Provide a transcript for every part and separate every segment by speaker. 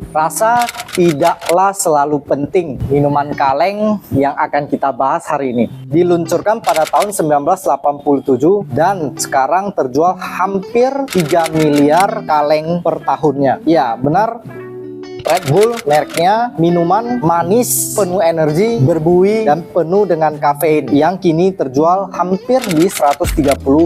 Speaker 1: Rasa tidaklah selalu penting. Minuman kaleng yang akan kita bahas hari ini diluncurkan pada tahun 1987 dan sekarang terjual hampir 3 miliar kaleng per tahunnya. Ya, benar. Red Bull mereknya minuman manis, penuh energi, berbuih, dan penuh dengan kafein yang kini terjual hampir di 130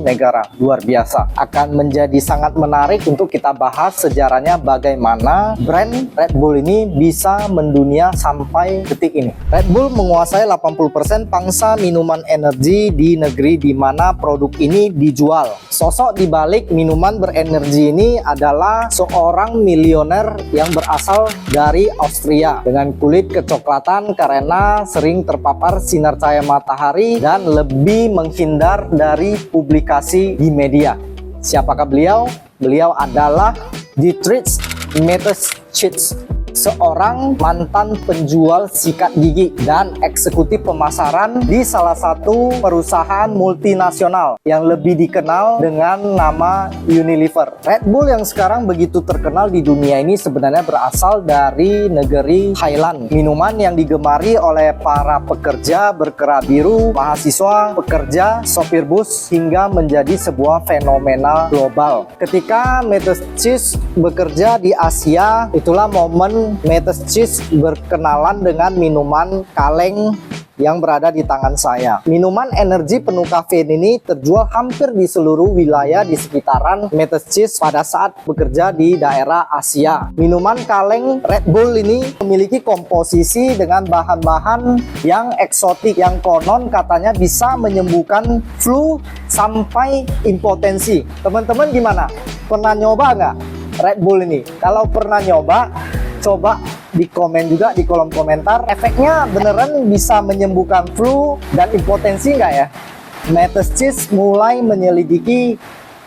Speaker 1: negara. Luar biasa. Akan menjadi sangat menarik untuk kita bahas sejarahnya bagaimana brand Red Bull ini bisa mendunia sampai detik ini. Red Bull menguasai 80% pangsa minuman energi di negeri di mana produk ini dijual. Sosok di balik minuman berenergi ini adalah seorang milioner yang berasal dari Austria dengan kulit kecoklatan karena sering terpapar sinar cahaya matahari dan lebih menghindar dari publikasi di media. Siapakah beliau? Beliau adalah Dietrich Mateschitz, seorang mantan penjual sikat gigi dan eksekutif pemasaran di salah satu perusahaan multinasional yang lebih dikenal dengan nama Unilever. Red Bull yang sekarang begitu terkenal di dunia ini sebenarnya berasal dari negeri Thailand. Minuman yang digemari oleh para pekerja berkerah biru, mahasiswa, pekerja, sopir bus, hingga menjadi sebuah fenomena global. Ketika Mateschitz bekerja di Asia, itulah momen Mateschitz berkenalan dengan minuman kaleng yang berada di tangan saya. Minuman energi penuh kafein ini terjual hampir di seluruh wilayah di sekitaran Mateschitz pada saat bekerja di daerah Asia. Minuman kaleng Red Bull ini memiliki komposisi dengan bahan-bahan yang eksotik yang konon katanya bisa menyembuhkan flu sampai impotensi. Teman-teman gimana? Pernah nyoba nggak Red Bull ini? Kalau pernah nyoba, coba di komen juga di kolom komentar, efeknya beneran bisa menyembuhkan flu dan impotensi nggak ya? Mateschitz mulai menyelidiki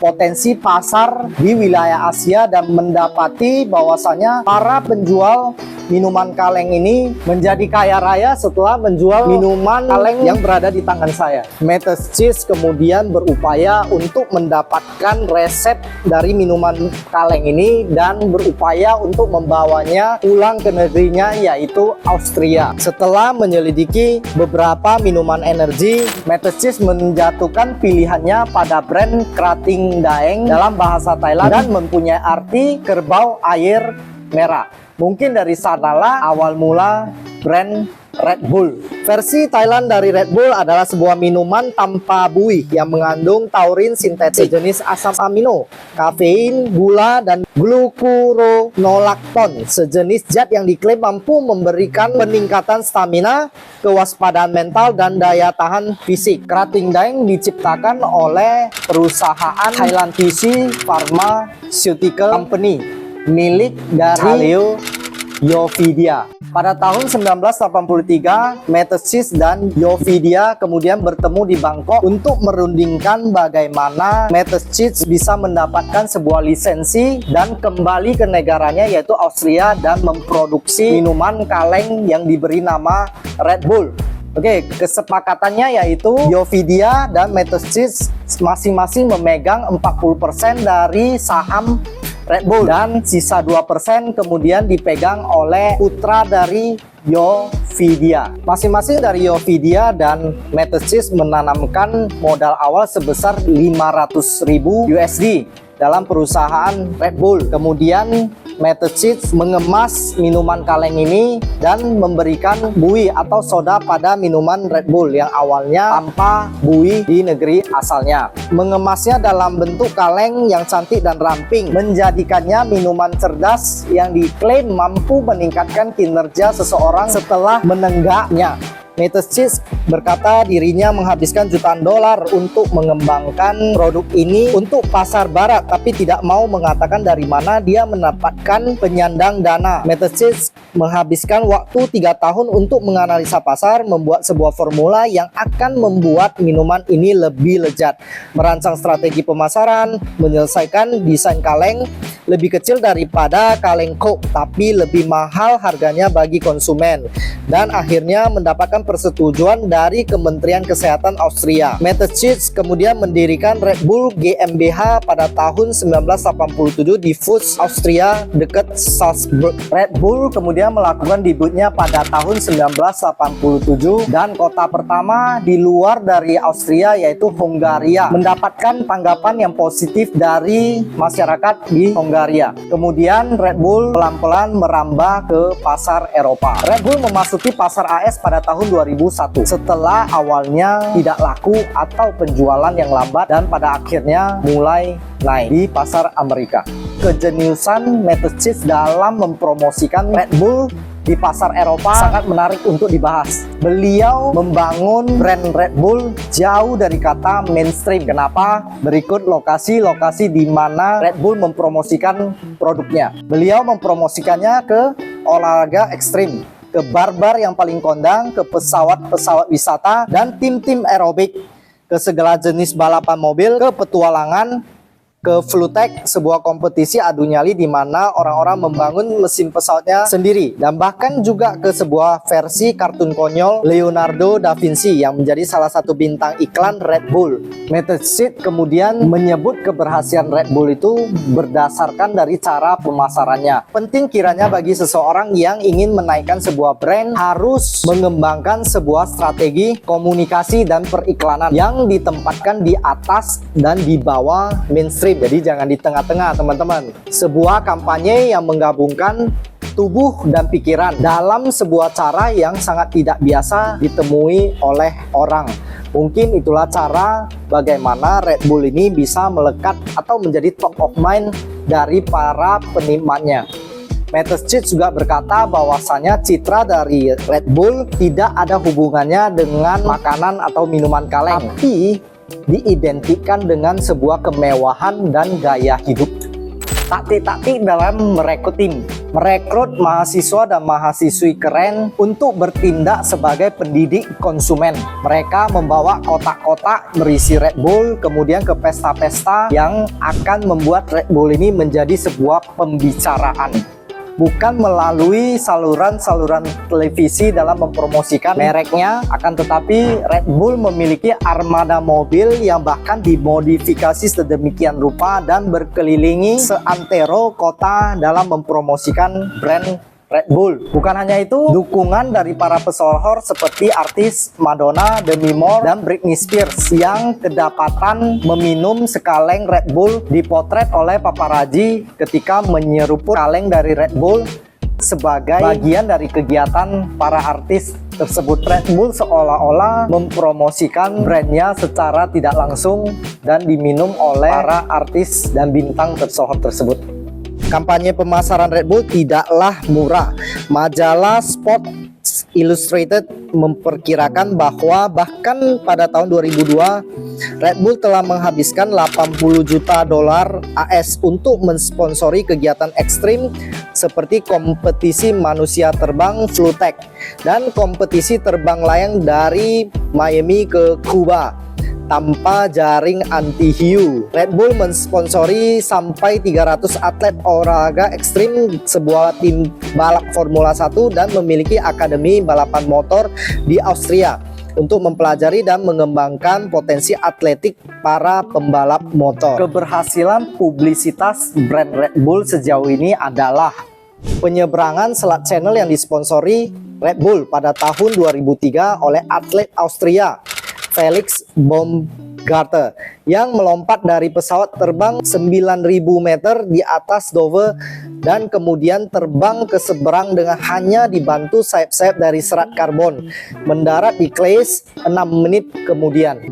Speaker 1: potensi pasar di wilayah Asia dan mendapati bahwasanya para penjual minuman kaleng ini menjadi kaya raya setelah menjual minuman kaleng yang berada di tangan saya. Mateschitz kemudian berupaya untuk mendapatkan resep dari minuman kaleng ini dan berupaya untuk membawanya pulang ke negerinya, yaitu Austria. Setelah menyelidiki beberapa minuman energi, Mateschitz menjatuhkan pilihannya pada brand Krating Daeng dalam bahasa Thailand dan mempunyai arti kerbau air merah. Mungkin dari sanalah awal mula brand Red Bull. Versi Thailand dari Red Bull adalah sebuah minuman tanpa buih yang mengandung taurin sintetik, sejenis asam amino, kafein, gula, dan glucuronolactone, sejenis zat yang diklaim mampu memberikan peningkatan stamina, kewaspadaan mental, dan daya tahan fisik. Krating Daeng diciptakan oleh perusahaan Thailand TC Pharmaceutical Company milik dari Yovidia. Pada tahun 1983, Mateschitz dan Yovidia kemudian bertemu di Bangkok untuk merundingkan bagaimana Mateschitz bisa mendapatkan sebuah lisensi dan kembali ke negaranya yaitu Austria dan memproduksi minuman kaleng yang diberi nama Red Bull. Oke, kesepakatannya yaitu Yovidia dan Mateschitz masing-masing memegang 40% dari saham Red Bull dan sisa 2% kemudian dipegang oleh putra dari Yovidia. Masing-masing dari Yovidia dan Mateschitz menanamkan modal awal sebesar 500.000 USD dalam perusahaan Red Bull. Kemudian Mateschitz mengemas minuman kaleng ini dan memberikan buih atau soda pada minuman Red Bull yang awalnya tanpa buih di negeri asalnya. Mengemasnya dalam bentuk kaleng yang cantik dan ramping, menjadikannya minuman cerdas yang diklaim mampu meningkatkan kinerja seseorang setelah menenggaknya. Mateschitz berkata dirinya menghabiskan jutaan dolar untuk mengembangkan produk ini untuk pasar barat, tapi tidak mau mengatakan dari mana dia mendapatkan penyandang dana. Mateschitz menghabiskan waktu 3 tahun untuk menganalisa pasar, membuat sebuah formula yang akan membuat minuman ini lebih lezat, merancang strategi pemasaran, menyelesaikan desain kaleng lebih kecil daripada kaleng Coke tapi lebih mahal harganya bagi konsumen, dan akhirnya mendapatkan persetujuan dari Kementerian Kesehatan Austria. Mateschitz kemudian mendirikan Red Bull GmbH pada tahun 1987 di Fuchs, Austria dekat Salzburg. Red Bull kemudian melakukan debutnya pada tahun 1987 dan kota pertama di luar dari Austria yaitu Hongaria mendapatkan tanggapan yang positif dari masyarakat di Hongaria. Kemudian Red Bull pelan-pelan merambah ke pasar Eropa. Red Bull memasuki pasar AS pada tahun 2001 setelah awalnya tidak laku atau penjualan yang lambat dan pada akhirnya mulai naik di pasar Amerika. Kejeniusan Mateschitz dalam mempromosikan Red Bull di pasar Eropa sangat menarik untuk dibahas. Beliau membangun brand Red Bull jauh dari kata mainstream. Kenapa? Berikut lokasi-lokasi di mana Red Bull mempromosikan produknya. Beliau mempromosikannya ke olahraga ekstrim, ke bar-bar yang paling kondang, ke pesawat-pesawat wisata, dan tim-tim aerobik, ke segala jenis balapan mobil, ke petualangan, ke Flutech, sebuah kompetisi adu nyali di mana orang-orang membangun mesin pesawatnya sendiri, dan bahkan juga ke sebuah versi kartun konyol Leonardo da Vinci yang menjadi salah satu bintang iklan Red Bull. Mateschitz kemudian menyebut keberhasilan Red Bull itu berdasarkan dari cara pemasarannya. Penting kiranya bagi seseorang yang ingin menaikkan sebuah brand harus mengembangkan sebuah strategi komunikasi dan periklanan yang ditempatkan di atas dan di bawah mainstream. Jadi jangan di tengah-tengah, teman-teman. Sebuah kampanye yang menggabungkan tubuh dan pikiran dalam sebuah cara yang sangat tidak biasa ditemui oleh orang. Mungkin itulah cara bagaimana Red Bull ini bisa melekat atau menjadi top of mind dari para penikmatnya. Mateschitz juga berkata bahwasanya citra dari Red Bull tidak ada hubungannya dengan makanan atau minuman kaleng, tapi diidentikan dengan sebuah kemewahan dan gaya hidup. Taktik-taktik dalam merekrut tim, merekrut mahasiswa dan mahasiswi keren untuk bertindak sebagai pendidik konsumen. Mereka membawa kotak-kotak berisi Red Bull kemudian ke pesta-pesta yang akan membuat Red Bull ini menjadi sebuah pembicaraan. Bukan melalui saluran-saluran televisi dalam mempromosikan mereknya, akan tetapi Red Bull memiliki armada mobil yang bahkan dimodifikasi sedemikian rupa dan berkelilingi seantero kota dalam mempromosikan brand Red Bull. Bukan hanya itu, dukungan dari para pesohor seperti artis Madonna, Demi Moore, dan Britney Spears yang kedapatan meminum sekaleng Red Bull dipotret oleh paparazzi ketika menyeruput kaleng dari Red Bull sebagai bagian dari kegiatan para artis tersebut. Red Bull seolah-olah mempromosikan brandnya secara tidak langsung dan diminum oleh para artis dan bintang tersohor tersebut. Kampanye pemasaran Red Bull tidaklah murah. Majalah Sports Illustrated memperkirakan bahwa bahkan pada tahun 2002 Red Bull telah menghabiskan 80 juta dolar AS untuk mensponsori kegiatan ekstrim seperti kompetisi manusia terbang Flutech dan kompetisi terbang layang dari Miami ke Kuba tanpa jaring anti-hiu. Red Bull mensponsori sampai 300 atlet olahraga ekstrim, sebuah tim balap Formula 1 dan memiliki akademi balapan motor di Austria untuk mempelajari dan mengembangkan potensi atletik para pembalap motor. Keberhasilan publisitas brand Red Bull sejauh ini adalah penyeberangan Selat Channel yang disponsori Red Bull pada tahun 2003 oleh atlet Austria Felix Baumgartner yang melompat dari pesawat terbang 9.000 meter di atas Dover dan kemudian terbang ke seberang dengan hanya dibantu sayap-sayap dari serat karbon, mendarat di Clays 6 menit kemudian.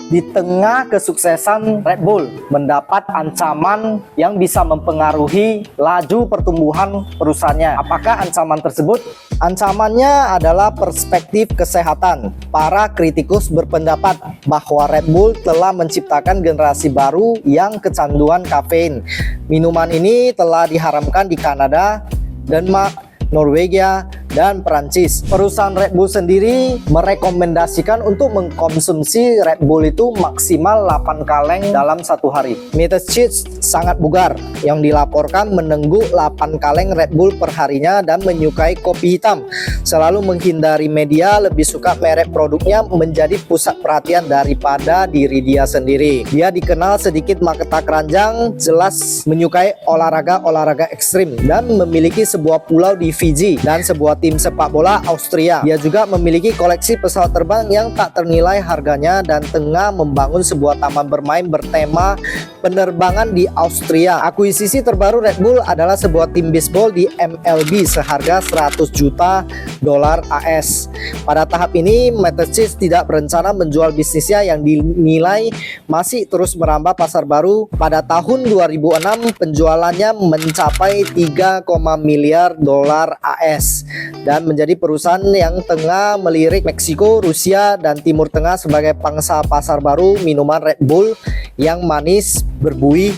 Speaker 1: Di tengah kesuksesan Red Bull mendapat ancaman yang bisa mempengaruhi laju pertumbuhan perusahaannya. Apakah ancaman tersebut? Ancamannya adalah perspektif kesehatan. Para kritikus berpendapat bahwa Red Bull telah menciptakan generasi baru yang kecanduan kafein. Minuman ini telah diharamkan di Kanada, Denmark, Norwegia, dan Perancis. Perusahaan Red Bull sendiri merekomendasikan untuk mengkonsumsi Red Bull itu maksimal 8 kaleng dalam satu hari. Mr. Cheats sangat bugar yang dilaporkan menengguk 8 kaleng Red Bull perharinya dan menyukai kopi hitam. Selalu menghindari media, lebih suka merek produknya menjadi pusat perhatian daripada diri dia sendiri. Dia dikenal sedikit mata keranjang, jelas menyukai olahraga ekstrim dan memiliki sebuah pulau di Fiji dan sebuah tim sepak bola Austria. Dia juga memiliki koleksi pesawat terbang yang tak ternilai harganya dan tengah membangun sebuah taman bermain bertema penerbangan di Austria. Akuisisi terbaru Red Bull adalah sebuah tim bisbol di MLB seharga 100 juta dolar AS. Pada tahap ini, Mr. Cheats tidak berencana menjual bisnisnya yang dinilai masih terus merambah pasar baru. Pada tahun 2006, penjualannya mencapai 3, miliar dolar AS dan menjadi perusahaan yang tengah melirik Meksiko, Rusia, dan Timur Tengah sebagai pangsa pasar baru minuman Red Bull yang manis, berbuih,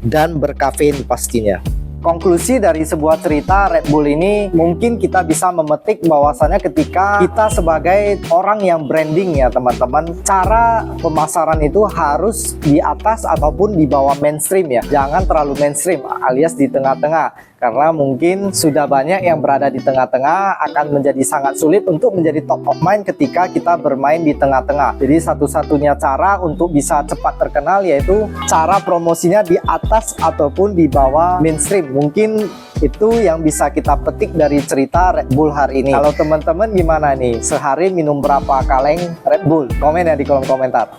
Speaker 1: dan berkafein pastinya. Konklusi dari sebuah cerita Red Bull ini, mungkin kita bisa memetik bahwasannya ketika kita sebagai orang yang branding ya teman-teman, cara pemasaran itu harus di atas ataupun di bawah mainstream ya. Jangan terlalu mainstream alias di tengah-tengah. Karena mungkin sudah banyak yang berada di tengah-tengah, akan menjadi sangat sulit untuk menjadi top of mind ketika kita bermain di tengah-tengah. Jadi satu-satunya cara untuk bisa cepat terkenal yaitu cara promosinya di atas ataupun di bawah mainstream. Mungkin itu yang bisa kita petik dari cerita Red Bull hari ini. Kalau teman-teman gimana nih? Sehari minum berapa kaleng Red Bull? Komen ya di kolom komentar.